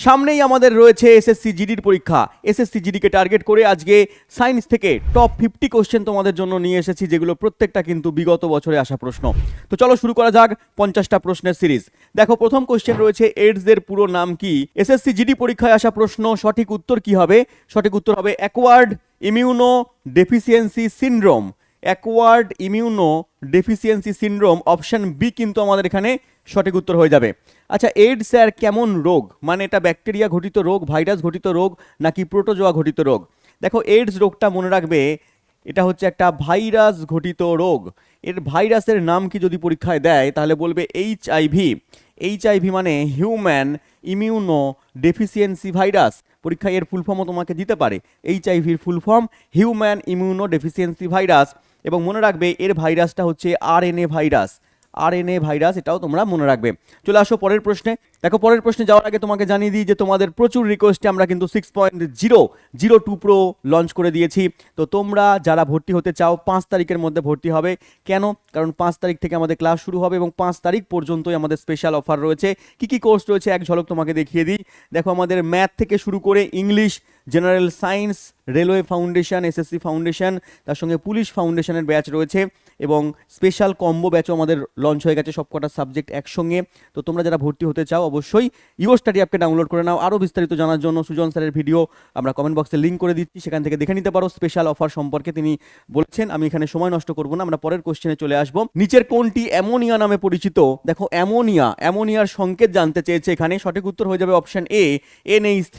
সামনেই আমাদের রয়েছে এসএসসি জিডির পরীক্ষা। এসএসসি জিডিকে টার্গেট করে আজকে সায়েন্স থেকে টপ 50 কোশ্চেন তোমাদের জন্য নিয়ে এসেছি, যেগুলো প্রত্যেকটা কিন্তু বিগত বছরে আসা প্রশ্ন। তো চলো শুরু করা যাক 50টা প্রশ্নের সিরিজ। দেখো, প্রথম কোশ্চেন রয়েছে এইডস এর পুরো নাম কি? এসএসসি জিডি পরীক্ষায় আসা প্রশ্ন। সঠিক উত্তর কি হবে? সঠিক উত্তর হবে acquired immuno deficiency syndrome. Acquired immuno deficiency syndrome, option B কিন্তু আমাদের এখানে সঠিক উত্তর হয়ে যাবে। আচ্ছা, এইডস স্যার কেমন রোগ? মানে এটা ব্যাকটেরিয়া ঘটিত রোগ, ভাইরাস ঘটিত রোগ, নাকি প্রোটোজোয়া ঘটিত রোগ? দেখো, এইডস রোগটা মনে রাখবে এটা হচ্ছে একটা ভাইরাস ঘটিত রোগ। এর ভাইরাসের নাম কি যদি পরীক্ষায় দেয় তাহলে বলবে এইচআইভি। এইচআইভি মানে হিউম্যান ইমিউনো ডেফিসিয়েন্সি ভাইরাস। পরীক্ষায় এর ফুল ফর্মও তোমাকে দিতে পারে। এইচআইভির full form human immuno deficiency virus. এবং মনে রাখবে এর ভাইরাসটা হচ্ছে আরএনএ ভাইরাস। আরএনএ ভাইরাস, এটাও তোমরা মনে রাখবে। চলে আসো পরের প্রশ্নে। দেখো, পরের প্রশ্নে যাওয়ার আগে তোমাকে জানিয়ে দিই যে তোমাদের প্রচুর রিকোয়েস্টে আমরা কিন্তু 6.002 প্রো লঞ্চ করে দিয়েছি। তো তোমরা যারা ভর্তি হতে চাও 5 তারিখের মধ্যে ভর্তি হবে। কেন? কারণ 5 তারিখ থেকে আমাদের ক্লাস শুরু হবে এবং 5 তারিখ পর্যন্তই আমাদের স্পেশাল অফার রয়েছে। কি কি কোর্স রয়েছে এক ঝলক তোমাকে দেখিয়ে দিই। দেখো, আমাদের ম্যাথ থেকে শুরু করে English, general science, railway foundation, SSC foundation, তার সঙ্গে পুলিশ ফাউন্ডেশনের ব্যাচ রয়েছে এবং স্পেশাল কম্বো ব্যাচও আমাদের লঞ্চ হয়ে গেছে, সবকটা সাবজেক্ট একসঙ্গে। তো তোমরা যারা ভর্তি হতে চাও অবশ্যই ইও স্টাডি অ্যাপকে ডাউনলোড করে নাও। আরও বিস্তারিত জানার জন্য সুজন স্যারের ভিডিও আমরা কমেন্ট বক্সে লিঙ্ক করে দিচ্ছি, সেখান থেকে দেখে নিতে পারো স্পেশাল অফার সম্পর্কে তিনি বলছেন। আমি এখানে সময় নষ্ট করব না, আমরা পরের কোশ্চেনে চলে আসবো। নিচের কোনটি অ্যামোনিয়া নামে পরিচিত? দেখো, অ্যামোনিয়ার সংকেত জানতে চেয়েছে এখানে। সঠিক উত্তর হয়ে যাবে অপশন এ, NH3।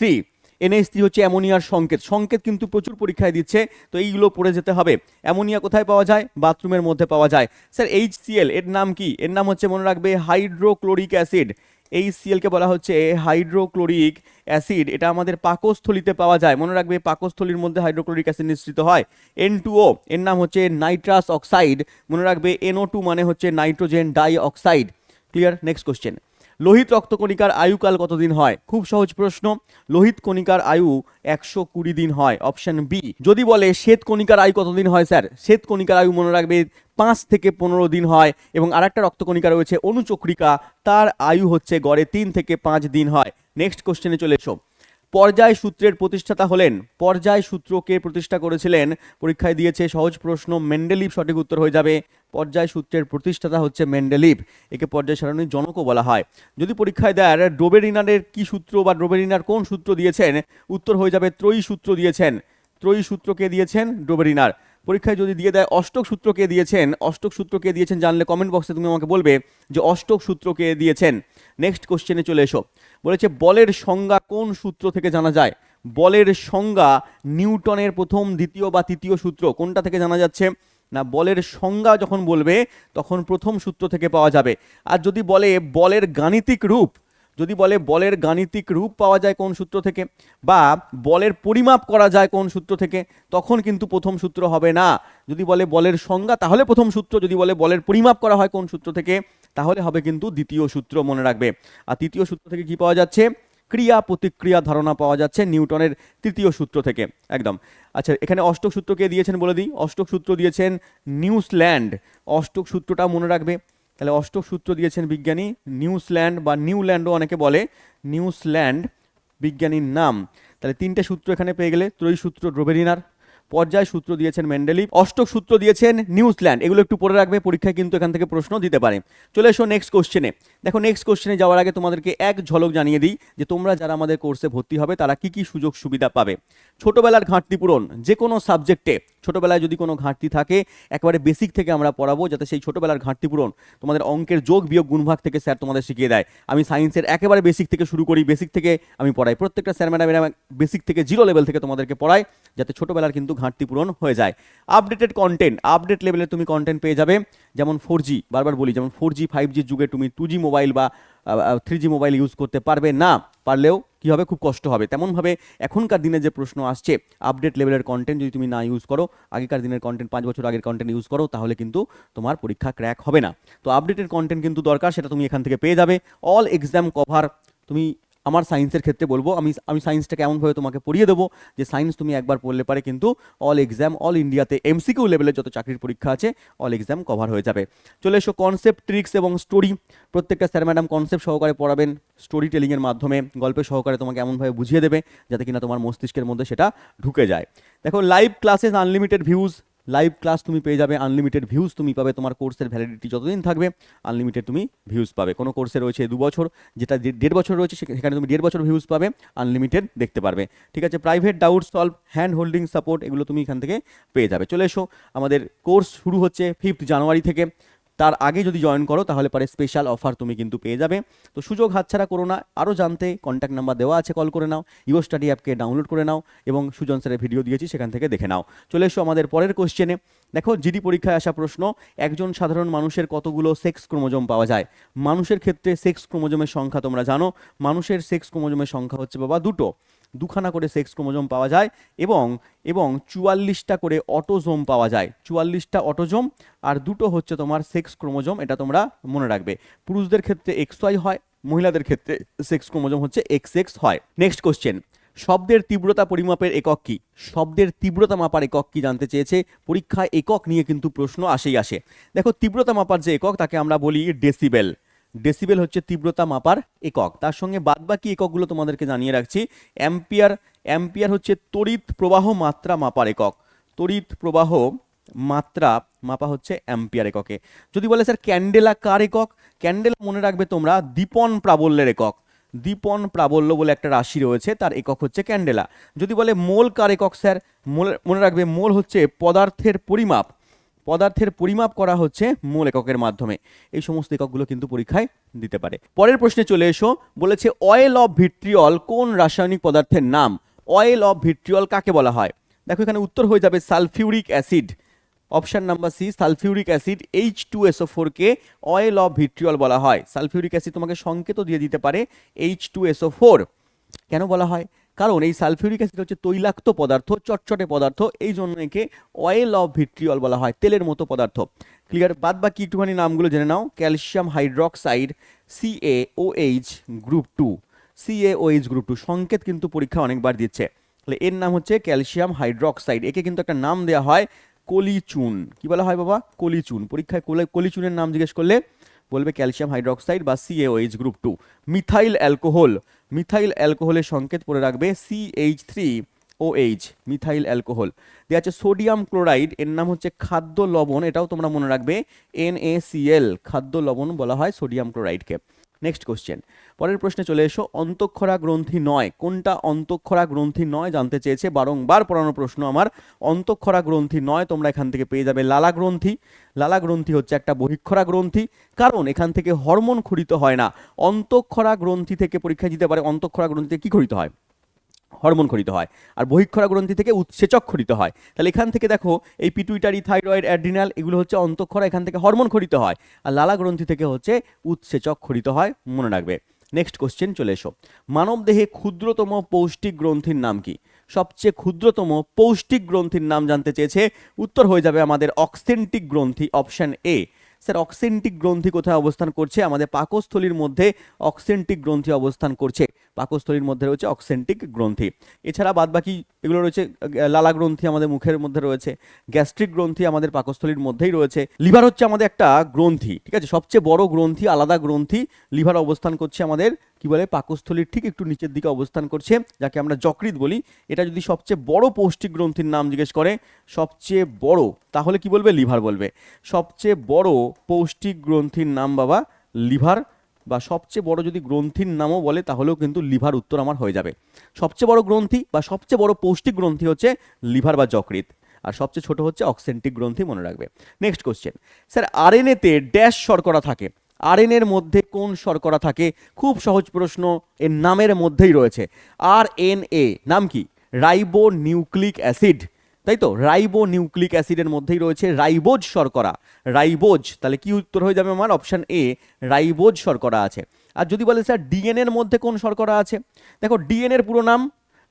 NH3 হচ্ছে অ্যামোনিয়ার সংকেত। সংকেত কিন্তু প্রচুর পরীক্ষায় দিচ্ছে, তো এইগুলো পড়ে যেতে হবে। অ্যামোনিয়া কোথায় পাওয়া যায়? বাথরুমের মধ্যে পাওয়া যায়। স্যার, HCl এর নাম কি? এর নাম হচ্ছে মনে রাখবে হাইড্রোক্লোরিক অ্যাসিড। HCl কে বলা হচ্ছে হাইড্রোক্লোরিক অ্যাসিড। এটা আমাদের পাকস্থলীতে পাওয়া যায়। মনে রাখবে পাকস্থলীর মধ্যে হাইড্রোক্লোরিক অ্যাসিড নিঃসৃত হয়। N2O এর নাম হচ্ছে নাইট্রাস অক্সাইড। মনে রাখবে NO2 মানে হচ্ছে nitrogen dioxide. Clear? Next question. লোহিত রক্তকণিকার আয়ুকাল কতদিন হয়? খুব সহজ প্রশ্ন। লোহিত কণিকার আয়ু 120 দিন হয়, অপশন বি। যদি বলে শ্বেত কণিকার আয়ু কতদিন হয় স্যার? শ্বেত কণিকার আয়ু মনে রাখবে 5 থেকে 15 দিন হয়। এবং আরেকটা রক্তকণিকা রয়েছে অনুচক্রিকা, তার আয়ু হচ্ছে গড়ে 3 থেকে 5 দিন হয়। নেক্সট কোশ্চেনে চলে এসো। পর্যায় সূত্রের প্রতিষ্ঠাতা হলেন? পর্যায় সূত্রকে প্রতিষ্ঠা করেছিলেন? পরীক্ষায় দিয়েছে, সহজ প্রশ্ন, মেন্ডেলিভ। সঠিক উত্তর হয়ে যাবে পর্যায় সূত্রের প্রতিষ্ঠাতা হচ্ছে মেন্ডেলিভ। একে পর্যায় সারণীর জনকও বলা হয়। যদি পরীক্ষায় দেয় ডোবেরিনারের কি সূত্র বা ডোবেরিনার কোন সূত্র দিয়েছেন, উত্তর হয়ে যাবে ত্রয়ী সূত্র দিয়েছেন। ত্রয়ী সূত্রকে দিয়েছেন ডোবেরিনার। পরীক্ষায় যদি দিয়ে দেয় অষ্টক সূত্রকে দিয়েছেন, অষ্টক সূত্রকে দিয়েছেন জানলে কমেন্ট বক্সে তুমি আমাকে বলবে যে অষ্টক সূত্রকে দিয়েছেন। নেক্সট কোশ্চেনে চলে এসো। বলেছে বলের সংজ্ঞা কোন সূত্র থেকে জানা যায়? বলের সংজ্ঞা নিউটনের প্রথম, দ্বিতীয় বা তৃতীয় সূত্র কোনটা থেকে জানা যাচ্ছে না? বলের সংজ্ঞা যখন বলবে তখন প্রথম সূত্র থেকে পাওয়া যাবে। আর যদি বলে বলের গাণিতিক রূপ, যদি বলে বলের গাণিতিক রূপ পাওয়া যায় কোন সূত্র থেকে, বা বলের পরিমাপ করা যায় কোন সূত্র থেকে, তখন কিন্তু প্রথম সূত্র হবে না। যদি বলে বলের সংজ্ঞা তাহলে প্রথম সূত্র, যদি বলে বলের পরিমাপ করা হয় কোন সূত্র থেকে তাহলে হবে কিন্তু দ্বিতীয় সূত্র, মনে রাখবে। আর তৃতীয় সূত্র থেকে কি পাওয়া যাচ্ছে? ক্রিয়া প্রতিক্রিয়া ধারণা পাওয়া যাচ্ছে নিউটনের তৃতীয় সূত্র থেকে, একদম। আচ্ছা, এখানে অষ্টক সূত্র কে দিয়েছেন বলে দিই। অষ্টক সূত্র দিয়েছেন নিউসল্যান্ড। অষ্টক সূত্রটা মনে রাখবে। তাহলে অষ্টক সূত্র দিয়েছেন বিজ্ঞানী নিউসল্যান্ড, বা নিউল্যান্ডও অনেকে বলে, নিউসল্যান্ড বিজ্ঞানীর নাম। তাহলে 3টে সূত্র এখানে পেয়ে গেলে। ত্রয়ী সূত্র ডোবেরিনার, পর্যায় সূত্র দিয়েছেন মেন্ডেলিভ, অষ্টক সূত্র দিয়েছেন নিউজিল্যান্ড। এগুলো একটু পড়ে রাখবে, পরীক্ষায় কিন্তু এখান থেকে প্রশ্ন দিতে পারে। চলে এসো নেক্সট কোশ্চেনে। দেখো, নেক্সট কোশ্চেনে যাওয়ার আগে তোমাদেরকে এক ঝলক জানিয়ে দিই যে তোমরা যারা আমাদের কোর্সে ভর্তি হবে তারা কি কি সুযোগ সুবিধা পাবে। ছোটবেলার ঘাটতি পূরণ, যে কোনো সাবজেক্টে ছোটবেলায় যদি কোনো ঘাটতি থাকে একেবারে বেসিক থেকে আমরা পড়াবো, যাতে সেই ছোটবেলার ঘাটতি পূরণ তোমাদের অঙ্কের যোগ বিয়োগ গুণভাগ থেকে স্যার তোমাদের শিখিয়ে দেয়। আমি সায়েন্সের একেবারে বেসিক থেকে শুরু করি, বেসিক থেকে আমি পড়াই। প্রত্যেকটা স্যার ম্যাডামেরা বেসিক থেকে 0 লেভেল থেকে তোমাদেরকে পড়াই, যাতে ছোটবেলার কিন্তু ঘাটতি পূরণ হয়ে যায়। আপডেটেড কন্টেন্ট, আপডেট লেভেলে তুমি কন্টেন্ট পেয়ে যাবে। যেমন 4G, বারবার বলি, যেমন 4G 5G যুগে তুমি 2G মোবাইল বা 3G মোবাইল ইউজ করতে পারবে না। পারলেও কি হবে, খুব কষ্ট হবে। তেমনভাবে এখনকার দিনে যে প্রশ্ন আসছে, আপডেট লেভেলের কন্টেন্ট যদি তুমি না ইউজ করো, আগেকার দিনের কন্টেন্ট 5 বছর আগের কন্টেন্ট ইউজ করো, তাহলে কিন্তু তোমার পরীক্ষা ক্র্যাক হবে না। তো আপডেটেড কন্টেন্ট কিন্তু দরকার, সেটা তুমি এখান থেকে পেয়ে যাবে। অল এক্সাম কভার তুমি আমার সায়েন্সের ক্ষেত্রে বলবো, আমি সায়েন্সটাকে এমনভাবে তোমাকে পড়িয়ে দেবো যে সায়েন্স তুমি একবার পড়লে পারে কিন্তু অল এক্সাম, অল ইন্ডিয়াতে এমসিকিউ লেভেলের যত চাকরির পরীক্ষা আছে অল এক্সাম কভার হয়ে যাবে। চলে এসো কনসেপ্ট, ট্রিক্স এবং স্টোরি। প্রত্যেকটা স্যার ম্যাডাম কনসেপ্ট সহকারে পড়াবেন, স্টোরি টেলিংয়ের মাধ্যমে গল্পের সহকারে তোমাকে এমনভাবে বুঝিয়ে দেবে যাতে কিনা তোমার মস্তিষ্কের মধ্যে সেটা ঢুকে যায়। দেখো live classes, unlimited views, live class তুমি পেয়ে যাবে, আনলিমিটেড ভিউজ তুমি পাবে, তোমার কোর্সের ভ্যালিডিটি যতদিন থাকবে আনলিমিটেড তুমি ভিউজ পাবে। কোনো কোর্সে রয়েছে 2 বছর, যেটা 1.5 বছর রয়েছে সেখানে তুমি 1.5 বছর ভিউজ পাবে, আনলিমিটেড দেখতে পারবে। ঠিক আছে, private doubt solve, hand holding support, এগুলো তুমি এখান থেকে পেয়ে যাবে। চলে এসো, আমাদের কোর্স শুরু হচ্ছে 5 জানুয়ারি থেকে। তার আগে যদি জয়েন করো তাহলে পরে স্পেশাল অফার তুমি কিন্তু পেয়ে যাবে। তো সুযোগ হাতছাড়া করো না। আরও জানতে কন্ট্যাক্ট নাম্বার দেওয়া আছে, কল করে নাও, ইও স্টাডি অ্যাপকে ডাউনলোড করে নাও এবং সুজন স্যারের ভিডিও দিয়েছি সেখান থেকে দেখে নাও। চলে এসো আমাদের পরের কোশ্চেনে। দেখো জিডি পরীক্ষায় আসা প্রশ্ন, একজন সাধারণ মানুষের কতগুলো সেক্স ক্রোমোজোম পাওয়া যায়? মানুষের ক্ষেত্রে সেক্স ক্রোমোজোমের সংখ্যা তোমরা জানো, মানুষের সেক্স ক্রোমোজোমের সংখ্যা হচ্ছে বাবা দুখানা করে সেক্স ক্রোমোজোম পাওয়া যায় এবং 44টা করে অটোজোম পাওয়া যায়। 44টা অটোজোম আর 2টো হচ্ছে তোমার সেক্স ক্রোমোজোম, এটা তোমরা মনে রাখবে। পুরুষদের ক্ষেত্রে XY হয়, মহিলাদের ক্ষেত্রে সেক্স ক্রোমোজোম হচ্ছে XX হয়। নেক্সট কোশ্চেন, শব্দের তীব্রতা পরিমাপের একক কি? শব্দের তীব্রতা মাপার একক কি জানতে চেয়েছে পরীক্ষায়। একক নিয়ে কিন্তু প্রশ্ন আসেই আসে। দেখো তীব্রতা মাপার যে একক তাকে আমরা বলি ডেসিবেল। ডেসিবেল হচ্ছে তীব্রতা মাপার একক। তার সঙ্গে বাদবাকি এককগুলো তোমাদেরকে জানিয়ে রাখছি। অ্যাম্পিয়ার, অ্যাম্পিয়ার হচ্ছে তড়িৎ প্রবাহ মাত্রা মাপার একক। তড়িৎ প্রবাহ মাত্রা মাপা হচ্ছে অ্যাম্পিয়ার এককে। যদি বলে স্যার ক্যান্ডেলা কার একক? ক্যান্ডেলা মনে রাখবে তোমরা দীপন প্রাবল্যের একক। দীপন প্রাবল্য বলে একটা রাশি রয়েছে, তার একক হচ্ছে ক্যান্ডেলা। যদি বলে মোল কার একক স্যার? মনে রাখবে মোল হচ্ছে পদার্থের পরিমাপ। পদার্থের পরিমাপ করা হচ্ছে মোল এককের মাধ্যমে। এই সমস্ত এককগুলো কিন্তু পরীক্ষায় দিতে পারে। পরের প্রশ্নে চলে এসো, বলেছে অয়েল অফ ভিট্রিয়ল কোন রাসায়নিক পদার্থের নাম? অয়েল অফ ভিট্রিয়ল কাকে বলা হয়? দেখো এখানে উত্তর হয়ে যাবে sulphuric acid. Option number C, sulphuric acid H2SO4 কে অয়েল অফ ভিট্রিয়ল বলা হয়। সালফিউরিক অ্যাসিড তোমাকে সংকেতও দিয়ে দিতে পারে H2SO4। কেন বলা হয়? কারণ এই সালফিউরিক অ্যাসিড হচ্ছে তৈলাক্ত পদার্থ, চটচটে পদার্থ, এই জন্য একে অয়েল অফ ভিট্রিয়ল বলা হয়, তেলের মতো পদার্থ। ক্লিয়ার? বাদ বাকি একটুখানি নামগুলো জেনে নাও। Calcium hydroxide CaOH group 2, CaOH group 2 সংকেত কিন্তু পরীক্ষা অনেকবার দিচ্ছে। তাহলে এর নাম হচ্ছে ক্যালসিয়াম হাইড্রক্সাইড। একে কিন্তু একটা নাম দেওয়া হয় কলিচুন। কি বলা হয় বাবা? কলিচুন। পরীক্ষায় কলিচুনের নাম জিজ্ঞেস করলে বলবে ক্যালসিয়াম হাইড্রক্সাইড বা CaOH group 2। Methyl alcohol, methyl অ্যালকোহলের সংকেত পড়ে রাখবে CH3OH, মিথাইল অ্যালকোহল। দেওয়া আছে সোডিয়াম ক্লোরাইড, এর নাম হচ্ছে খাদ্য লবণ, এটাও তোমরা মনে রাখবে NaCl, খাদ্য লবণ বলা হয় সোডিয়াম ক্লোরাইডকে। নেক্সট কোশ্চেন, পরের প্রশ্নে চলে এসো। অন্তঃক্ষরা গ্রন্থি নয়, কোনটা অন্তঃক্ষরা গ্রন্থি নয় জানতে চেয়েছে, বারংবার পড়ানো প্রশ্ন আমার। অন্তঃক্ষরা গ্রন্থি নয় তোমরা এখান থেকে পেয়ে যাবে লালা গ্রন্থি। লালা গ্রন্থি হচ্ছে একটা বহিঃক্ষরা গ্রন্থি, কারণ এখান থেকে হরমোন খরিত হয় না। অন্তঃক্ষরা গ্রন্থি থেকে পরীক্ষা দিতে পারে অন্তঃক্ষরা গ্রন্থিতে কি খরিত হয়? হরমোন খরিত হয়। আর বহিঃক্ষরা গ্রন্থি থেকে উৎসেচক খরিত হয়। তাহলে এখান থেকে দেখো এই পিটুইটারি, থাইরয়েড, অ্যাড্রিনাল এগুলো হচ্ছে অন্তঃক্ষরা, এখান থেকে হরমোন খরিত হয়। আর লালা গ্রন্থি থেকে হচ্ছে উৎসেচক খরিত হয়, মনে রাখবে। নেক্সট কোশ্চেন চলে এসো। মানবদেহে ক্ষুদ্রতম পৌষ্টিক গ্রন্থির নাম কি? সবচেয়ে ক্ষুদ্রতম পৌষ্টিক গ্রন্থির নাম জানতে চেয়েছে। উত্তর হয়ে যাবে আমাদের অক্সেন্টিক গ্রন্থি, অপশন এ। স্যার অক্সেন্টিক গ্রন্থি কোথায় অবস্থান করছে? আমাদের পাকস্থলীর মধ্যে অক্সেন্টিক গ্রন্থি অবস্থান করছে। পাকস্থলীর মধ্যে রয়েছে অক্সেন্টিক গ্রন্থি। এছাড়া বাদবাকি এগুলো রয়েছে, লালা গ্রন্থি আমাদের মুখের মধ্যে রয়েছে, গ্যাস্ট্রিক গ্রন্থি আমাদের পাকস্থলীর মধ্যেই রয়েছে। লিভার হচ্ছে আমাদের একটা গ্রন্থি, ঠিক আছে, সবচেয়ে বড় গ্রন্থি, আলাদা গ্রন্থি। লিভার অবস্থান করছে আমাদের কি বলে পাকস্থলীর ঠিক একটু নিচের দিকে অবস্থান করছে, যাকে আমরা যকৃৎ বলি। এটা যদি সবচেয়ে বড় পৌষ্টিক গ্রন্থির নাম জিজ্ঞেস করে, সবচেয়ে বড়, তাহলে কি বলবে? লিভার বলবে। সবচেয়ে বড় পৌষ্টিক গ্রন্থির নাম বাবা লিভার, বা সবচেয়ে বড় যদি গ্রন্থির নামও বলে তাহলেও কিন্তু লিভার উত্তর আমার হয়ে যাবে। সবচেয়ে বড় গ্রন্থি বা সবচেয়ে বড় পৌষ্টিক গ্রন্থি হচ্ছে লিভার বা যকৃৎ, আর সবচেয়ে ছোট হচ্ছে অক্সেন্টিক গ্রন্থি, মনে রাখবে। নেক্সট কোশ্চেন, স্যার আরএনএতে ড্যাশ শর্করা থাকে, আরএনএর মধ্যে কোন শর্করা থাকে? খুব সহজ প্রশ্ন, এর নামের মধ্যেই রয়েছে। RNA নাম কি? রাইবো নিউক্লিক অ্যাসিড, তাই তো? রাইবো নিউক্লিক অ্যাসিডের মধ্যেই রয়েছে রাইবোজ শর্করা। রাইবোজ, তাহলে কি উত্তর হয়ে যাবে আমার? অপশন এ, রাইবোজ শর্করা আছে। আর যদি বলে স্যার ডিএনএ এর মধ্যে কোন শর্করা আছে? দেখো ডিএনএ এর পুরো নাম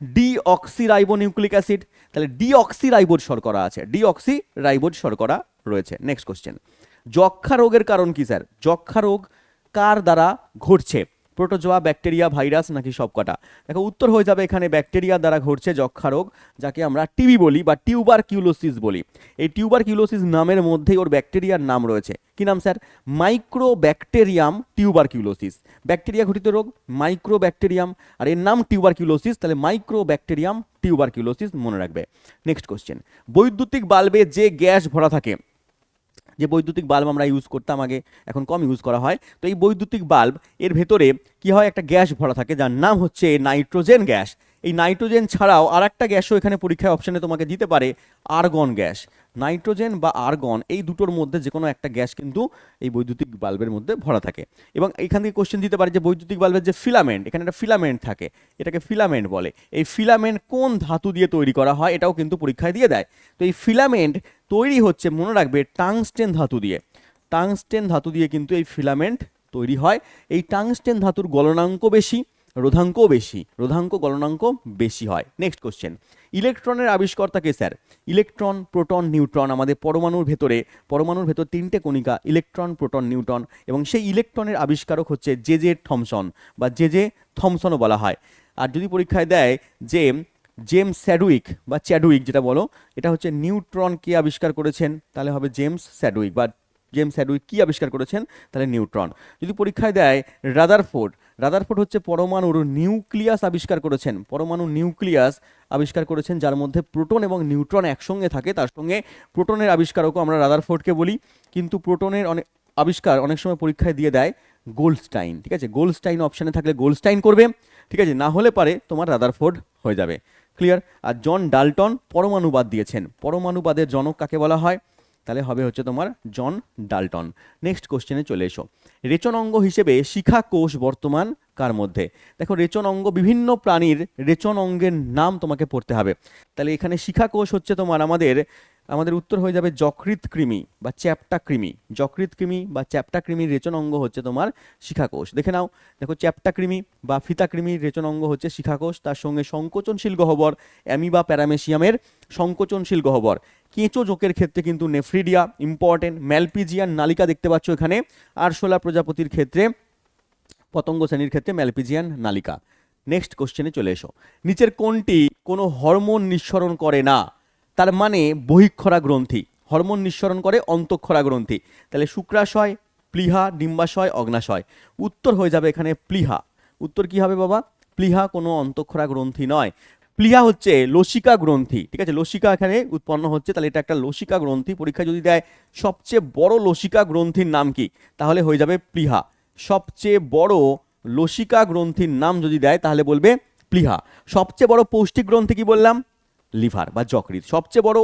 ডিঅক্সি রাইবো নিউক্লিক অ্যাসিড, তাহলে ডিঅক্সি রাইবোজ শর্করা আছে, ডিঅক্সি রাইবোজ শর্করা রয়েছে। নেক্সট কোশ্চেন, যক্ষা রোগের কারণ কি স্যার? যক্ষা রোগ কার দ্বারা ঘটছে? প্রোটোজোয়া, ব্যাকটেরিয়া, ভাইরাস নাকি সবকটা? দেখো উত্তর হয়ে যাবে এখানে ব্যাকটেরিয়া দ্বারা ঘটছে যক্ষা রোগ, যাকে আমরা টিবি বলি বা টিউবারকিউলোসিস বলি। এই টিউবারকিউলোসিস নামের মধ্যেই ওর ব্যাকটেরিয়ার নাম রয়েছে। কি নাম স্যার? Mycobacterium tuberculosis. ব্যাকটেরিয়া ঘটিত রোগ মাইক্রোব্যাকটেরিয়াম, আর এর নাম টিউবারকিউলোসিস, তাহলে মাইক্রোব্যাকটেরিয়াম টিউবারকিউলোসিস মনে রাখবে। নেক্সট কোশ্চেন, বৈদ্যুতিক বাল্বে যে গ্যাস ভরা থাকে, যে বৈদ্যুতিক বাল্ব আমরা ইউজ করতাম আগে, এখন কম ইউজ করা হয়, তো এই বৈদ্যুতিক বাল্ব এর ভেতরে কি হয়, একটা গ্যাস ভরা থাকে যার নাম হচ্ছে নাইট্রোজেন গ্যাস। এই নাইট্রোজেন ছাড়াও আর একটা গ্যাসও এখানে পরীক্ষায় অপশানে তোমাকে দিতে পারে, আর্গন গ্যাস। নাইট্রোজেন বা আর্গন এই দুটোর মধ্যে যে কোনো একটা গ্যাস কিন্তু এই বৈদ্যুতিক বাল্বের মধ্যে ভরা থাকে। এবং এখান থেকে কোশ্চেন দিতে পারে যে বৈদ্যুতিক বাল্বের যে ফিলামেন্ট, এখানে একটা ফিলামেন্ট থাকে, এটাকে ফিলামেন্ট বলে। এই ফিলামেন্ট কোন ধাতু দিয়ে তৈরি করা হয়, এটাও কিন্তু পরীক্ষায় দিয়ে দেয়। তো এই ফিলামেন্ট তৈরি হচ্ছে, মনে রাখবে, টাংস্টেন ধাতু দিয়ে। টাংস্টেন ধাতু দিয়ে কিন্তু এই ফিলামেন্ট তৈরি হয়। এই টাংস্টেন ধাতুর গলনাঙ্ক বেশি, রোধাঙ্কও বেশি, রোধাঙ্ক গলনাঙ্ক বেশি হয়। নেক্সট কোশ্চেন, ইলেকট্রনের আবিষ্কর্তা কে স্যার? Electron, proton, neutron. আমাদের পরমাণুর ভেতর তিনটে কণিকা, ইলেকট্রন, প্রোটন, নিউট্রন, এবং সেই ইলেকট্রনের আবিষ্কারক হচ্ছে জে জে থমসন বা জে জে থমসনও বলা হয়। আর যদি পরীক্ষায় দেয় যে জেমস স্যাডউইক বা চ্যাডউইক যেটা বলো, এটা হচ্ছে নিউট্রন কে আবিষ্কার করেছেন, তাহলে হবে জেমস স্যাডউইক, বা জেমস স্যাডউইক কি আবিষ্কার করেছেন, তাহলে নিউট্রন। যদি পরীক্ষায় দেয় রাদারফোর্ড, রাদারফোর্ড হচ্ছে পরমাণুর নিউক্লিয়াস আবিষ্কার করেছেন, পরমাণু নিউক্লিয়াস আবিষ্কার করেছেন যার মধ্যে প্রোটন এবং নিউট্রন একসঙ্গে থাকে, তার সঙ্গে প্রোটনের আবিষ্কারকও আমরা রাদারফোর্ডকে বলি। কিন্তু প্রোটনের আবিষ্কার অনেক সময় পরীক্ষায় দিয়ে দেয় গোল্ডস্টাইন, ঠিক আছে? গোল্ডস্টাইন অপশানে থাকলে গোল্ডস্টাইন করবে, ঠিক আছে? না হলে পারে তোমার রাদারফোর্ড হয়ে যাবে। ক্লিয়ার? আর জন ডাল্টন পরমাণুবাদ দিয়েছেন, পরমাণুবাদের জনক কাকে বলা হয়? তাহলে হবে হচ্ছে তোমার জন ডাল্টন। নেক্সট কোশ্চেনে চলে এসো, রেচন অঙ্গ হিসেবে শিখা কোষ বর্তমান কার মধ্যে? দেখো রেচন অঙ্গ, বিভিন্ন প্রাণীর রেচন অঙ্গের নাম তোমাকে পড়তে হবে। তাহলে এখানে শিখা কোষ হচ্ছে তোমার আমাদের উত্তর হয়ে যাবে যকৃৎ কৃমি বা চ্যাপ্টা কৃমি। যকৃৎ কৃমি বা চ্যাপ্টা কৃমির রেচন অঙ্গ হচ্ছে তোমার শিখা কোষ। দেখে নাও, দেখো চ্যাপ্টা কৃমি বা ফিতা কৃমির রেচন অঙ্গ হচ্ছে শিখা কোষ, তার সঙ্গে সংকোচনশীল গহ্বর অ্যামিবা প্যারামেসিয়ামের সংকোচনশীল গহ্বর। কেঁচো জোকের ক্ষেত্রে কিন্তু নেফ্রিডিয়া ইম্পর্টেন্ট, ম্যালপিজিয়ান নালিকা দেখতে পাচ্ছ এখানে। আরশোলা প্রজাপতির ক্ষেত্রে, পতঙ্গ শ্রেণীর ক্ষেত্রে ম্যালপিজিয়ান নালিকা। নেক্সট কোশ্চেনে চলে এসো, নিচের কোনটি কোনো হরমোন নিঃসরণ করে না? তার মানে বহিঃক্ষরা গ্রন্থি, হরমোন নিঃসরণ করে অন্তঃক্ষরা গ্রন্থি। তাহলে শুক্রাশয়, প্লীহা, ডিম্বাশয়, অগ্নাশয়। উত্তর হয়ে যাবে এখানে প্লীহা। উত্তর কি হবে বাবা? প্লীহা কোনো অন্তঃক্ষরা গ্রন্থি নয়। প্লীহা হচ্ছে লসিকা গ্রন্থি, ঠিক আছে? লসিকা এখানে উৎপন্ন হচ্ছে, তাহলে এটা একটা লসিকা গ্রন্থি। পরীক্ষা যদি দেয় সবচেয়ে বড় লসিকা গ্রন্থির নাম কি, তাহলে হয়ে যাবে প্লীহা। সবচেয়ে বড় লসিকা গ্রন্থির নাম যদি দেয় তাহলে বলবে প্লীহা। সবচেয়ে বড় পৌষ্টিক গ্রন্থি কি বললাম? লিভার বা যকৃৎ। সবচেয়ে বড়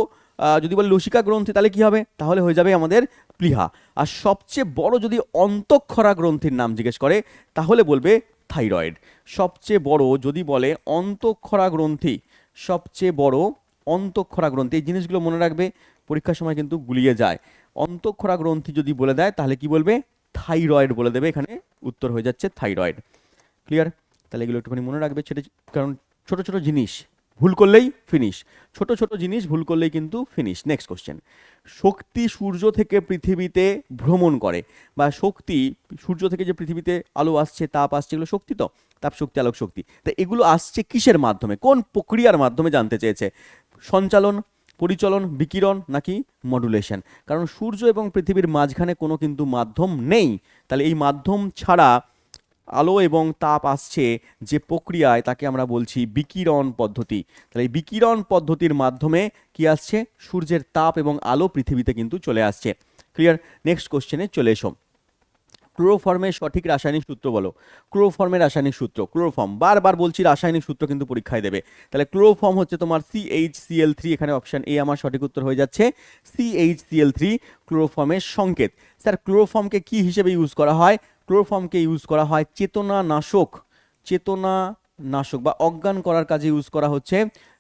যদি বলে লসিকা গ্রন্থি তাহলে কি হবে? তাহলে হয়ে যাবে আমাদের প্লীহা। আর সবচেয়ে বড় যদি অন্তঃক্ষরা গ্রন্থির নাম জিজ্ঞেস করে তাহলে বলবে থাইরয়েড। সবচেয়ে বড় যদি বলে অন্তঃক্ষরা গ্রন্থি, সবচেয়ে বড় অন্তঃক্ষরা গ্রন্থি, এই জিনিসগুলো মনে রাখবে, পরীক্ষার সময় কিন্তু গুলিয়ে যায়। অন্তঃক্ষরা গ্রন্থি যদি বলে দেয় তাহলে কি বলবে? থাইরয়েড বলে দেবে। এখানে উত্তর হয়ে যাচ্ছে থাইরয়েড। ক্লিয়ার? তাহলে এগুলো একটুখানি মনে রাখবে, সেটা কারণ ছোট ছোট জিনিস ভুল করলেই ফিনিশ, ছোট ছোট জিনিস ভুল করলেই কিন্তু ফিনিশ। নেক্সট কোশ্চেন, শক্তি সূর্য থেকে পৃথিবীতে ভ্রমণ করে, বা শক্তি সূর্য থেকে যে পৃথিবীতে আলো আসছে, তাপ আসছে, এগুলো শক্তি তো, তাপ শক্তি, আলোক শক্তি। তা এগুলো আসছে কিসের মাধ্যমে, কোন প্রক্রিয়ার মাধ্যমে জানতে চেয়েছে? সঞ্চালন, পরিচলন, বিকিরণ নাকি মডুলেশন? কারণ সূর্য এবং পৃথিবীর মাঝখানে কোনো কিন্তু মাধ্যম নেই, তাহলে এই মাধ্যম ছাড়া আলো এবং তাপ আসছে যে প্রক্রিয়ায়, তাকে আমরা বলছি বিকিরণ পদ্ধতি। তাহলে এই বিকিরণ পদ্ধতির মাধ্যমে কি আসছে? সূর্যের তাপ এবং আলো পৃথিবীতে কিন্তু চলে আসছে। ক্লিয়ার? নেক্সট কোশ্চেনে চলে এসো, ক্লোরোফর্মের সঠিক রাসায়নিক সূত্র বলো। ক্লোরোফর্মের রাসায়নিক সূত্র, ক্লোরোফর্ম, বারবার বলছি রাসায়নিক সূত্র কিন্তু পরীক্ষায় দেবে। তাহলে ক্লোরোফর্ম হচ্ছে তোমার CH-Cl3, এখানে অপশন এ আমার সঠিক উত্তর হয়ে যাচ্ছে। CH-Cl3 ক্লোরোফর্মের সংকেত। স্যার ক্লোরোফর্মকে কি হিসেবে ইউজ করা হয়? ক্লোরোফর্মকে ইউজ করা হয় চেতনানাশক, চেতনানাশক বা অজ্ঞান করার কাজে ইউজ করা হচ্ছে।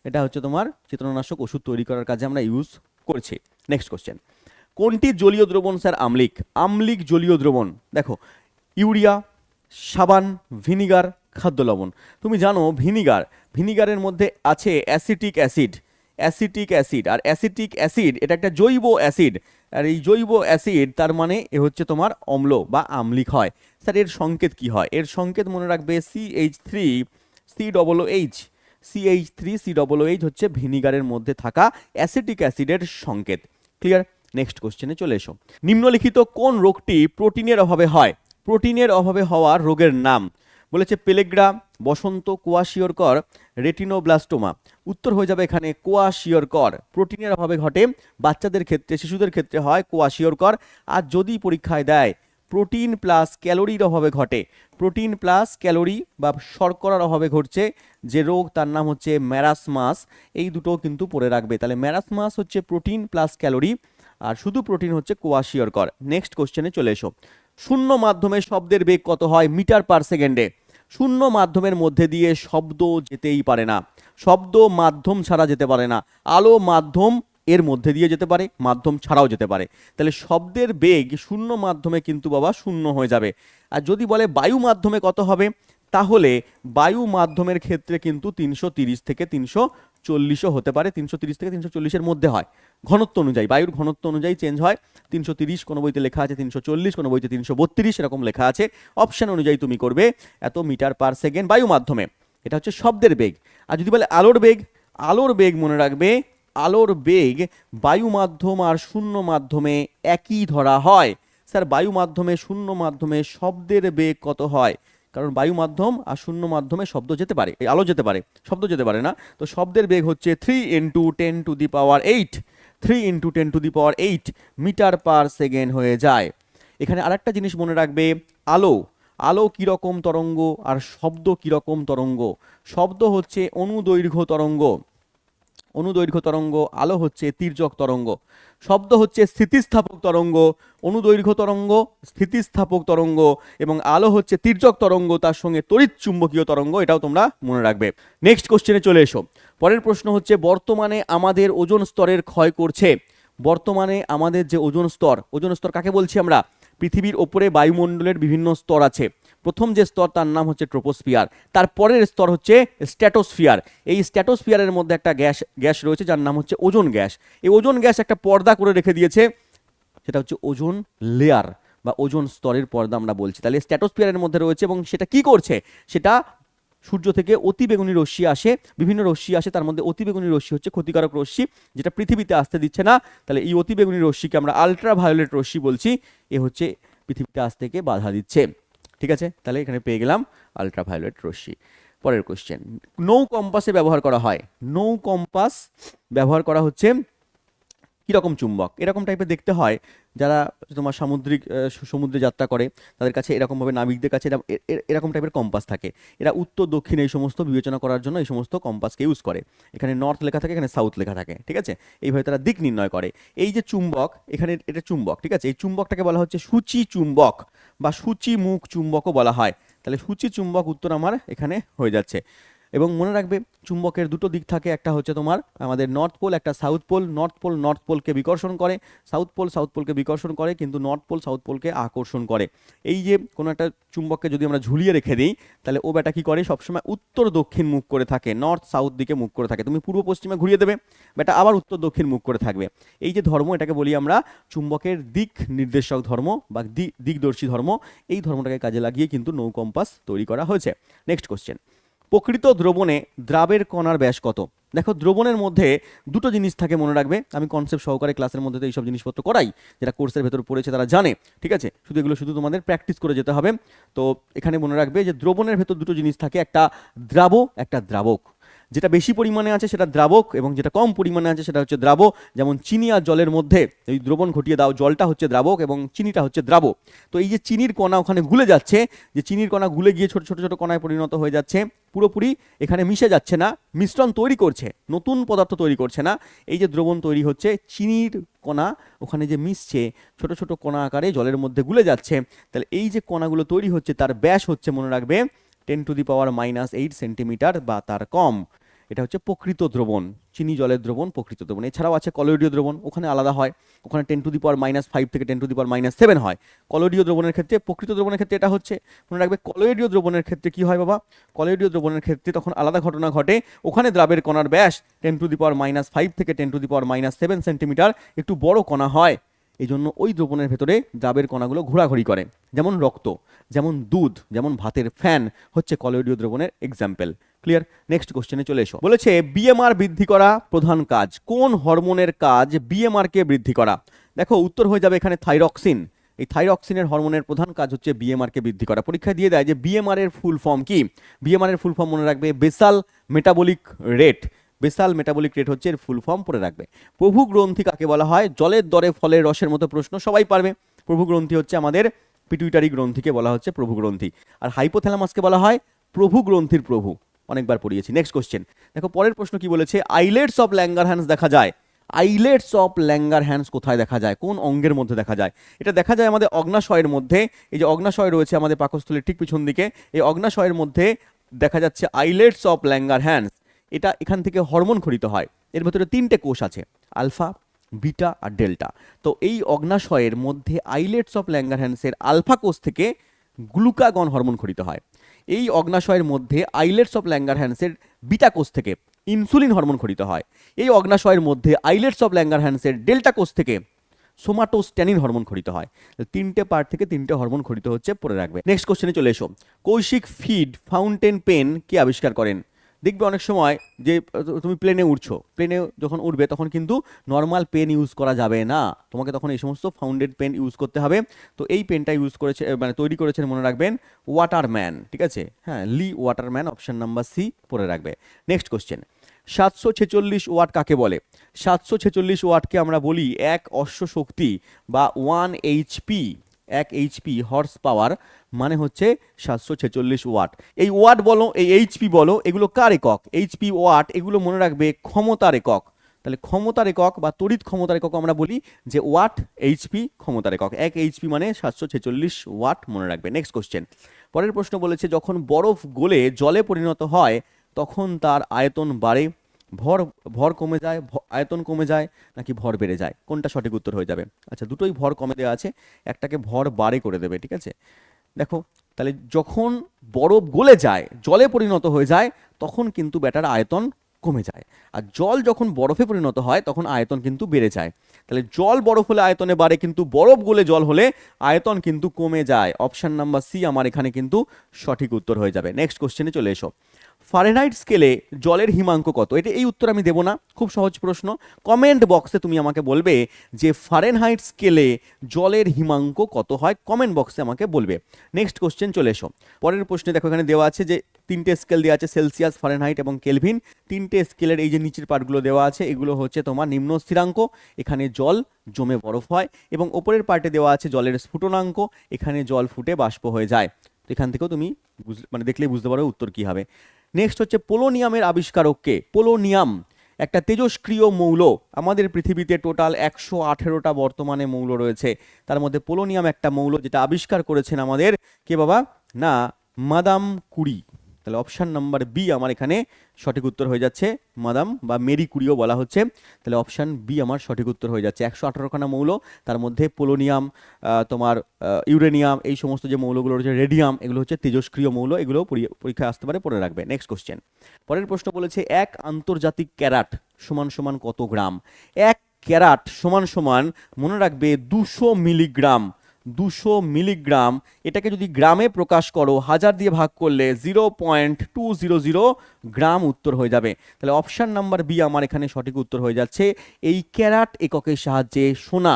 এটা হচ্ছে তোমার চেতনানাশক ওষুধ তৈরি করার কাজে আমরা ইউজ করছি। নেক্সট কোশ্চেন, কোনটি জলীয় দ্রবণ স্যার? আমলিক। আমলিক জলীয় দ্রবণ, দেখো ইউরিয়া, সাবান, ভিনিগার, খাদ্য লবণ। তুমি জানো ভিনিগারের মধ্যে আছে অ্যাসিটিক অ্যাসিড। অ্যাসিটিক অ্যাসিড, আর অ্যাসিটিক অ্যাসিড এটা একটা জৈব অ্যাসিড, আর এই জৈব অ্যাসিড তার মানে এ হচ্ছে তোমার অম্ল বা আম্লিক হয়। স্যার এর সংকেত কি হয়? এর সংকেত মনে রাখবে CH3 COOH, CH3 COOH হচ্ছে ভিনিগারের মধ্যে থাকা অ্যাসিটিক অ্যাসিডের সংকেত। ক্লিয়ার? নেক্সট কোশ্চেনে চলে এসো। নিম্নলিখিত কোন রোগটি প্রোটিনের অভাবে হয়? প্রোটিনের অভাবে হওয়ার রোগের নাম বলেছে পেলেগ্রা, বসন্ত, কোয়াশিয়রকর, রেটিনোব্লাস্টোমা। উত্তর হয়ে যাবে এখানে কোয়াশিয়রকর। প্রোটিনের অভাবে ঘটে বাচ্চাদের ক্ষেত্রে, শিশুদের ক্ষেত্রে হয় কোয়াশিয়রকর। আর যদি পরীক্ষায় দেয় প্রোটিন প্লাস ক্যালোরির অভাবে ঘটে, প্রোটিন প্লাস ক্যালোরি বা শর্করার অভাবে ঘটছে যে রোগ তার নাম হচ্ছে ম্যারাসমাস। এই দুটো কিন্তু পড়ে রাখবে। তাহলে ম্যারাসমাস হচ্ছে প্রোটিন প্লাস ক্যালোরি, আর শুধু প্রোটিন হচ্ছে কোয়াশিয়রকর। নেক্সট কোশ্চেনে চলে এসো। শূন্য মাধ্যমে শব্দের বেগ কত হয় মিটার পার সেকেন্ডে? শূন্য মাধ্যমের মধ্যে দিয়ে শব্দ যেতেই পারে না, শব্দ মাধ্যম ছাড়া যেতে পারে না। আলো মাধ্যম এর মধ্যে দিয়ে যেতে পারে, মাধ্যম ছাড়াও যেতে পারে। তাহলে শব্দের বেগ শূন্য মাধ্যমে কিন্তু বাবা শূন্য হয়ে যাবে। আর যদি বলে বায়ু মাধ্যমে কত হবে, তাহলে বায়ু মাধ্যমের ক্ষেত্রে কিন্তু 330 থেকে 340ও হতে পারে, 330 থেকে 340-এর মধ্যে হয়। ঘনত্ব অনুযায়ী, বায়ুর ঘনত্ব অনুযায়ী চেঞ্জ হয়। 330 কোনো বইতে লেখা আছে 340, কোনো বইতে 332 এরকম লেখা আছে। অপশন অনুযায়ী তুমি করবে এত মিটার পার সেকেন্ড বায়ু মাধ্যমে। এটা হচ্ছে শব্দের বেগ। আর যদি বলে আলোর বেগ, আলোর বেগ মনে রাখবে আলোর বেগ বায়ু মাধ্যম আর শূন্য মাধ্যমে একই ধরা হয়। স্যার বায়ু মাধ্যমে শূন্য মাধ্যমে শব্দের বেগ কত হয়? কারণ বায়ু মাধ্যম আর শূন্য মাধ্যমে শব্দ যেতে পারে, এই আলো যেতে পারে, শব্দ যেতে পারে না। তো শব্দের বেগ হচ্ছে 3 × 10⁸, 3 × 10⁸ মিটার পার সেকেন্ড হয়ে যায়। এখানে আরেকটা জিনিস মনে রাখবে, আলো, আলো কীরকম তরঙ্গ আর শব্দ কীরকম তরঙ্গ? শব্দ হচ্ছে অনুদৈর্ঘ্য তরঙ্গ, অনুদৈর্ঘ্য তরঙ্গ, আলো হচ্ছে তির্যক তরঙ্গ। শব্দ হচ্ছে স্থিতিস্থাপক তরঙ্গ, অনুদৈর্ঘ্য তরঙ্গ স্থিতিস্থাপক তরঙ্গ, এবং আলো হচ্ছে তির্যক তরঙ্গ, তার সঙ্গে তড়িৎ চুম্বকীয় তরঙ্গ। এটাও তোমরা মনে রাখবে। নেক্সট কোশ্চেনে চলে এসো। পরের প্রশ্ন হচ্ছে বর্তমানে আমাদের ওজোন স্তরের ক্ষয় করছে। বর্তমানে আমাদের যে ওজোন স্তর, ওজোন স্তর কাকে বলছি আমরা? পৃথিবীর ওপরে বায়ুমণ্ডলের বিভিন্ন স্তর আছে। প্রথম যে স্তর তার নাম হচ্ছে ট্রোপোস্ফিয়ার, তারপরের স্তর হচ্ছে স্ট্র্যাটোস্ফিয়ার। এই স্ট্র্যাটোস্ফিয়ারের মধ্যে একটা গ্যাস রয়েছে যার নাম হচ্ছে ওজোন গ্যাস। এই ওজোন গ্যাস একটা পর্দা করে রেখে দিয়েছে, সেটা হচ্ছে ওজোন লেয়ার বা ওজোন স্তরের পর্দা আমরা বলছি। তাহলে স্ট্র্যাটোস্ফিয়ারের মধ্যে রয়েছে, এবং সেটা কি করছে? সেটা সূর্য থেকে অতিবেগুনি রশ্মি আসে, বিভিন্ন রশ্মি আসে, তার মধ্যে অতিবেগুনি রশ্মি হচ্ছে ক্ষতিকারক রশ্মি, যেটা পৃথিবীতে আসতে দিচ্ছে না। তাহলে এই অতিবেগুনি রশ্মিকে আমরা আলট্রাভায়োলেট রশ্মি বলছি। এ হচ্ছে পৃথিবীতে আসতে থেকে বাধা দিচ্ছে। ঠিক আছে, তাহলে এখানে পেয়ে গেলাম আলট্রাভায়োলেট রশ্মি। পরের কোশ্চেন, নৌ কম্পাসে ব্যবহার করা হয়। নৌ কম্পাস ব্যবহার করা হচ্ছে কীরকম চুম্বক? এরকম টাইপের দেখতে হয়। যারা তোমার সমুদ্রে যাত্রা করে তাদের কাছে এরকমভাবে, নাবিকদের কাছে এরকম টাইপের কম্পাস থাকে। এরা উত্তর দক্ষিণ এই সমস্ত বিবেচনা করার জন্য এই সমস্ত কম্পাসকে ইউজ করে। এখানে নর্থ লেখা থাকে, এখানে সাউথ লেখা থাকে। ঠিক আছে, এইভাবে তারা দিক নির্ণয় করে। এই যে চুম্বক, এখানে এটা চুম্বক। ঠিক আছে, এই চুম্বকটাকে বলা হচ্ছে সূচি চুম্বক বা সূচিমুখ চুম্বকও বলা হয়। তাহলে সূচি চুম্বক উত্তর আমার এখানে হয়ে যাচ্ছে। এবং মনে রাখবে চুম্বকের দুটো দিক থাকে, একটা হচ্ছে তোমার আমাদের নর্থ পোল, একটা সাউথ পোল। নর্থ পোলকে বিকর্ষণ করে, সাউথ পোলকে বিকর্ষণ করে, কিন্তু নর্থ পোল সাউথ পোলকে আকর্ষণ করে। এই যে কোনো একটা চুম্বককে যদি আমরা ঝুলিয়ে রেখে দিই, তাহলে ও ব্যাটা কি করে? সবসময় উত্তর দক্ষিণ মুখ করে থাকে, নর্থ সাউথ দিকে মুখ করে থাকে। তুমি পূর্ব পশ্চিমে ঘুরিয়ে দেবে, ব্যাটা আবার উত্তর দক্ষিণ মুখ করে থাকবে। এই যে ধর্ম, এটাকে বলি আমরা চুম্বকের দিক নির্দেশক ধর্ম বা দিকদর্শী ধর্ম। এই ধর্মটাকে কাজে লাগিয়ে কিন্তু নৌ কম্পাস তৈরি করা হয়েছে। নেক্সট কোশ্চেন, প্রকৃত দ্রবণে দ্রাবের কণার ব্যাস কত? দেখো, দ্রবণের মধ্যে দুটো জিনিস থাকে, মনে রাখবে। আমি কনসেপ্ট সহকারে ক্লাসের মধ্যে এইসব জিনিসপত্র করাই, যেটা কোর্সের ভেতর পড়েছে তারা জানে। ঠিক আছে, শুধু এগুলো শুধু তোমাদের প্র্যাকটিস করে যেতে হবে। তো এখানে মনে রাখবে যে দ্রবণের ভেতর দুটো জিনিস থাকে, একটা দ্রাব, একটা দ্রাবক। যেটা বেশি পরিমাণে আছে সেটা দ্রাবক, এবং যেটা কম পরিমাণে আছে সেটা হচ্ছে দ্রাব। যেমন চিনি আর জলের মধ্যে এই দ্রবণ ঘটিয়ে দাও, জলটা হচ্ছে দ্রাবক এবং চিনিটা হচ্ছে দ্রাব। তো এই যে চিনির কণা ওখানে গুলে যাচ্ছে, যে চিনির কণা গুলে গিয়ে ছোট ছোট ছোট কণায় পরিণত হয়ে যাচ্ছে, পুরোপুরি এখানে মিশে যাচ্ছে না, মিশ্রণ তৈরি করছে, নতুন পদার্থ তৈরি করছে না। এই যে দ্রবণ তৈরি হচ্ছে, চিনির কণা ওখানে যে মিশছে, ছোট ছোট কণা আকারে জলের মধ্যে গুলে যাচ্ছে। তাহলে এই যে কণাগুলো তৈরি হচ্ছে তার ব্যাস হচ্ছে, মনে রাখবে, 10⁻⁻8 সেন্টিমিটার বা তার কম। এটা হচ্ছে প্রকৃত দ্রবণ, চিনি জলের দ্রবণ প্রকৃত দ্রবণ। এছাড়াও আছে কলোয়েডীয় দ্রবণ, ওখানে আলাদা হয়, ওখানে 10⁻⁵ থেকে 10⁻⁷ হয়। কলোয়েডীয় দ্রবণের ক্ষেত্রে, প্রকৃত দ্রবণের ক্ষেত্রে এটা হচ্ছে, মনে রাখবে কলোয়েডীয় দ্রবণের ক্ষেত্রে কি হয় বাবা, কলোয়েডীয় দ্রবণের ক্ষেত্রে তখন আলাদা ঘটনা ঘটে, ওখানে দ্রাবের কণার ব্যাস 10⁻⁵ থেকে 10⁻⁷ সেন্টিমিটার একটু বড় কণা হয়। এই জন্য ওই দ্রবণের ভেতরে দ্রাবের কণাগুলো ঘোরাঘুরি করে, যেমন রক্ত, যেমন দুধ, যেমন ভাতের ফ্যান হচ্ছে কলোয়েডীয় দ্রবণের এক্সাম্পল। ক্লিয়ার? নেক্সট কোশ্চেনে চলে এসো। বলেছে বিএমআর বৃদ্ধি করা প্রধান কাজ, কোন হরমোনের কাজ বিএমআর কে বৃদ্ধি করা? দেখো উত্তর হয়ে যাবে এখানে থাইরক্সিন। এই থাইরক্সিনের হরমোনের প্রধান কাজ হচ্ছে বিএমআর কে বৃদ্ধি করা। পরীক্ষা দিয়ে দেয় যে বিএমআর এর ফুল ফর্ম কি? বিএমআর এর ফুল ফর্ম মনে রাখবে basal metabolic rate. Basal metabolic rate হচ্ছে এর ফুল ফর্ম পড়ে রাখবে। প্রভু গ্রন্থি কাকে বলা হয়? জলের দরে ফলের রসের মতো প্রশ্ন সবাই পারবে। প্রভু গ্রন্থি হচ্ছে আমাদের পিটুইটারি গ্রন্থিকে বলা হচ্ছে প্রভু গ্রন্থি, আর হাইপোথ্যালামাসকে বলা হয় প্রভু গ্রন্থির প্রভু। অনেকবার পড়িয়েছি। নেক্সট কোশ্চেন দেখো, পরের প্রশ্ন কি বলেছে? আইলেটস অফ ল্যাঙ্গারহ্যান্স দেখা যায়। আইলেটস অফ ল্যাঙ্গারহ্যান্স কোথায় দেখা যায়, কোন অঙ্গের মধ্যে দেখা যায়? এটা দেখা যায় আমাদের অগ্নাশয়ের মধ্যে। এই যে অগ্নাশয় রয়েছে আমাদের পাকস্থলীর ঠিক পিছন দিকে, এই অগ্নাশয়ের মধ্যে দেখা যাচ্ছে আইলেটস অফ ল্যাঙ্গারহ্যান্স। এটা এখান থেকে হরমোন খরিত হয়। এর ভেতরে 3টে কোষ আছে, আলফা, বিটা আর ডেল্টা। তো এই অগ্নাশয়ের মধ্যে আইলেটস অফ ল্যাঙ্গারহ্যান্সের আলফা কোষ থেকে গ্লুকাগন হরমোন খরিত হয়। এই অগ্নাশয়ের মধ্যে আইলেটস অফ ল্যাঙ্গারহ্যান্সের বিটা কোষ থেকে ইনসুলিন হরমোন খরিত হয়। এই অগ্নাশয়ের মধ্যে আইলেটস অফ ল্যাঙ্গারহ্যান্সের ডেল্টা কোষ থেকে সোমাটোস্ট্যানিন হরমোন খরিত হয়। 3টে পার্ট থেকে 3টে হরমোন খরিত হচ্ছে, পড়ে রাখবে। নেক্সট কোশ্চেনে চলে এসো। কৌশিক ফিড ফাউন্টেন পেন কে আবিষ্কার করেন? দেখবে অনেক সময় যে তুমি প্লেনে উঠছো, প্লেনে যখন উঠবে তখন কিন্তু নর্মাল পেন ইউজ করা যাবে না, তোমাকে তখন এই সমস্ত ফাউন্ডেড পেন ইউজ করতে হবে। তো এই পেনটা ইউজ করেছে, মানে তৈরি করেছেন, মনে রাখবেন, ওয়াটারম্যান। ঠিক আছে, হ্যাঁ, লি ওয়াটারম্যান, অপশন নাম্বার সি পড়ে রাখবে। নেক্সট কোশ্চেন, 746 ওয়াট কাকে বলে? 746 ওয়াটকে আমরা বলি 1 অশ্ব শক্তি বা 1 এইচপি। 1 এইচপি হর্স পাওয়ার মানে হচ্ছে 746 ওয়াট। এই ওয়াট বলো, এই এইচপি বলো, এগুলো কার একক? এইচপি ওয়াট, এগুলো মনে রাখবে ক্ষমতার একক। তাহলে ক্ষমতার একক বা তড়িৎ ক্ষমতার একক আমরা বলি যে ওয়াট, এইচপি ক্ষমতার একক। 1 এইচপি মানে 746 ওয়াট, মনে রাখবে। নেক্সট কোশ্চেন, পরের প্রশ্ন বলেছে যখন বরফ গলে জলে পরিণত হয় তখন তার আয়তন বাড়ে, ভর কমে যায়, আয়তন কমে যায়, নাকি ভর বেড়ে যায়? কোনটা সঠিক উত্তর হয়ে যাবে? আচ্ছা, দুটোই ভর কমে দেওয়া আছে, একটাকে ভর বাড়ে করে দেবে। ঠিক আছে, দেখো তাহলে যখন বরফ গলে যায়, জলে পরিণত হয়ে যায়, তখন কিন্তু ব্যাটার আয়তন কমে যায়। আর জল যখন বরফে পরিণত হয় তখন আয়তন কিন্তু বেড়ে যায়। তাহলে জল বরফ হলে আয়তনে বাড়ে, কিন্তু বরফ গলে জল হলে আয়তন কিন্তু কমে যায়। অপশন নাম্বার সি আমার এখানে কিন্তু সঠিক উত্তর হয়ে যাবে। নেক্সট কোশ্চেনে চলে এসো। ফারেনহাইট স্কেলে জলের হিমাঙ্ক কত? এটা এই উত্তর আমি দেবো না, খুব সহজ প্রশ্ন। কমেন্ট বক্সে তুমি আমাকে বলবে যে ফারেনহাইট স্কেলে জলের হিমাঙ্ক কত হয়, কমেন্ট বক্সে আমাকে বলবে। নেক্সট কোশ্চেন চলে এসো। পরের প্রশ্নে দেখো এখানে দেওয়া আছে যে 3টে স্কেল দেওয়া আছে, সেলসিয়াস, ফারেনহাইট এবং কেলভিন। 3টে স্কেলের এই যে নিচের পার্টগুলো দেওয়া আছে, এগুলো হচ্ছে তোমার নিম্ন স্থিরাঙ্ক, এখানে জল জমে বরফ হয়, এবং ওপরের পার্টে দেওয়া আছে জলের স্ফুটনাঙ্ক, এখানে জল ফুটে বাষ্প হয়ে যায়। তো এখান থেকেও তুমি মানে দেখলেই বুঝতে পারো উত্তর কি হবে। নেক্সট হচ্ছে পোলোনিয়ামের আবিষ্কারক কে? পোলোনিয়াম একটা তেজস্ক্রিয় মৌল। আমাদের পৃথিবীতে টোটাল 118টা বর্তমানে মৌল রয়েছে, তার মধ্যে পোলোনিয়াম একটা মৌল, যেটা আবিষ্কার করেছেন আমাদের কে বাবা? না, মাদাম কুরি। তাহলে অপশন নাম্বার বি আমার এখানে সঠিক উত্তর হয়ে যাচ্ছে, মাদাম বা মেরি কুরিও বলা হচ্ছে। তাহলে অপশন বি আমার সঠিক উত্তর হয়ে যাচ্ছে। 118খানা মৌল, তার মধ্যে পোলোনিয়াম, তোমার ইউরেনিয়াম, এই সমস্ত যে মৌলগুলো রয়েছে, রেডিয়াম, এগুলো হচ্ছে তেজস্ক্রিয় মৌল, এগুলো পরীক্ষায় আসতে পারে, পড়ে রাখবে। নেক্সট কোশ্চেন, পরের প্রশ্ন বলেছে 1 আন্তর্জাতিক ক্যারাট সমান সমান কত গ্রাম? 1 ক্যারাট সমান সমান, মনে রাখবে, 200 মিলিগ্রাম। 200 মিলিগ্রাম, এটাকে যদি গ্রামে প্রকাশ করো, 1000 দিয়ে ভাগ করলে 0.200 গ্রাম উত্তর হয়ে যাবে। তাহলে অপশন নাম্বার বি আমার এখানে সঠিক উত্তর হয়ে যাচ্ছে। এই ক্যারাট এককের সাহায্যে সোনা,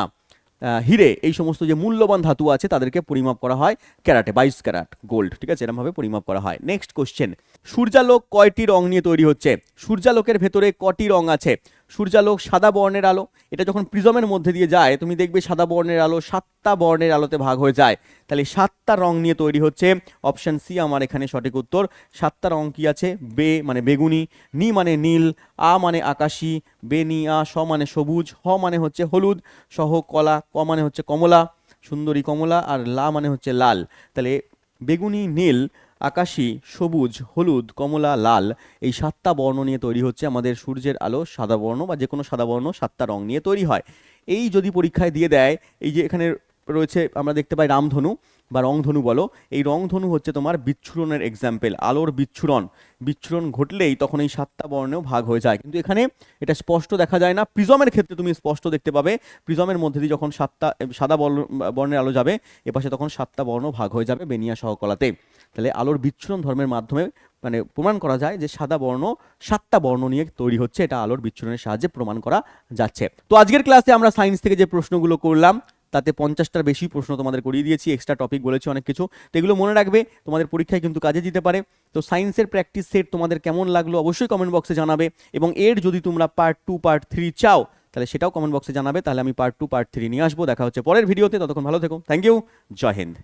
হিরে, এই সমস্ত যে মূল্যবান ধাতু আছে তাদেরকে পরিমাপ করা হয় ক্যারাটে, 22 ক্যারাট গোল্ড। ঠিক আছে, এরকমভাবে পরিমাপ করা হয়। নেক্সট কোশ্চেন, সূর্যালোক কয়টি রং নিয়ে তৈরি হচ্ছে? সূর্যালোকের ভেতরে কটি রং আছে? সূর্যালোক সাদা বর্ণের আলো, এটা যখন প্রিজমের মধ্যে দিয়ে যায় তুমি দেখবে সাদা বর্ণের আলো 7টা বর্ণের আলোতে ভাগ হয়ে যায়। তাহলে 7টা রং নিয়ে তৈরি হচ্ছে, অপশন সি আমার এখানে সঠিক উত্তর। 7টা রং কি আছে? বে মানে বেগুনি, নি মানে নীল, আ মানে আকাশী, বে নি আ, স মানে সবুজ, হ মানে হচ্ছে হলুদ, সহ কলা, ক মানে হচ্ছে কমলা, সুন্দরী কমলা, আর লা মানে হচ্ছে লাল। তাহলে বেগুনি, নীল আকাশী, সবুজ, হলুদ, কমলা, লাল, এই 7টা বর্ণ নিয়ে তৈরি হচ্ছে আমাদের সূর্যের আলো। সাদা বর্ণ বা যে কোনো সাদা বর্ণ 7টা রং নিয়ে তৈরি হয়। এই যদি পরীক্ষায় দিয়ে দেয়, এই যে এখানে রয়েছে আমরা দেখতে পাই রামধনু বা রংধনু বলো, এই রংধনু হচ্ছে তোমার বিচ্ছুরণের এক্সাম্পল, আলোর বিচ্ছুরণ ঘটলেই তখন এই 7টা বর্ণেও ভাগ হয়ে যায়। কিন্তু এখানে এটা স্পষ্ট দেখা যায় না। প্রিজমের ক্ষেত্রে তুমি স্পষ্ট দেখতে পাবে, প্রিজমের মধ্যে দিয়ে যখন সাদা বর্ণের আলো যাবে এপাশে তখন 7টা বর্ণ ভাগ হয়ে যাবে বেনিয়া সহকলাতে। তাহলে আলোর বিচ্ছুরণ ধর্মের মাধ্যমে মানে প্রমাণ করা যায় যে সাদা বর্ণ 7টা বর্ণ নিয়ে তৈরি হচ্ছে, এটা আলোর বিচ্ছুরণের সাহায্যে প্রমাণ করা যাচ্ছে। তো আজকের ক্লাসে আমরা সায়েন্স থেকে যে প্রশ্নগুলো করলাম তাতে 50টার বেশি প্রশ্ন তোমাদের করিয়ে দিয়েছি, এক্সট্রা টপিক বলেছি অনেক কিছু। তো এগুলো মনে রাখবে, তোমাদের পরীক্ষায় কিন্তু কাজে দিতে পারে। তো সায়েন্সের প্র্যাকটিস সেট তোমাদের কেমন লাগলো অবশ্যই কমেন্ট বক্সে জানাবে, এবং এর যদি তোমরা পার্ট 2 পার্ট 3 চাও তাহলে সেটাও কমেন্ট বক্সে জানাবে, তাহলে আমি পার্ট 2 পার্ট 3 নিয়ে আসবো। দেখা হচ্ছে পরের ভিডিওতে, ততক্ষণ ভালো থেকো, থ্যাংক ইউ, জয় হিন্দ।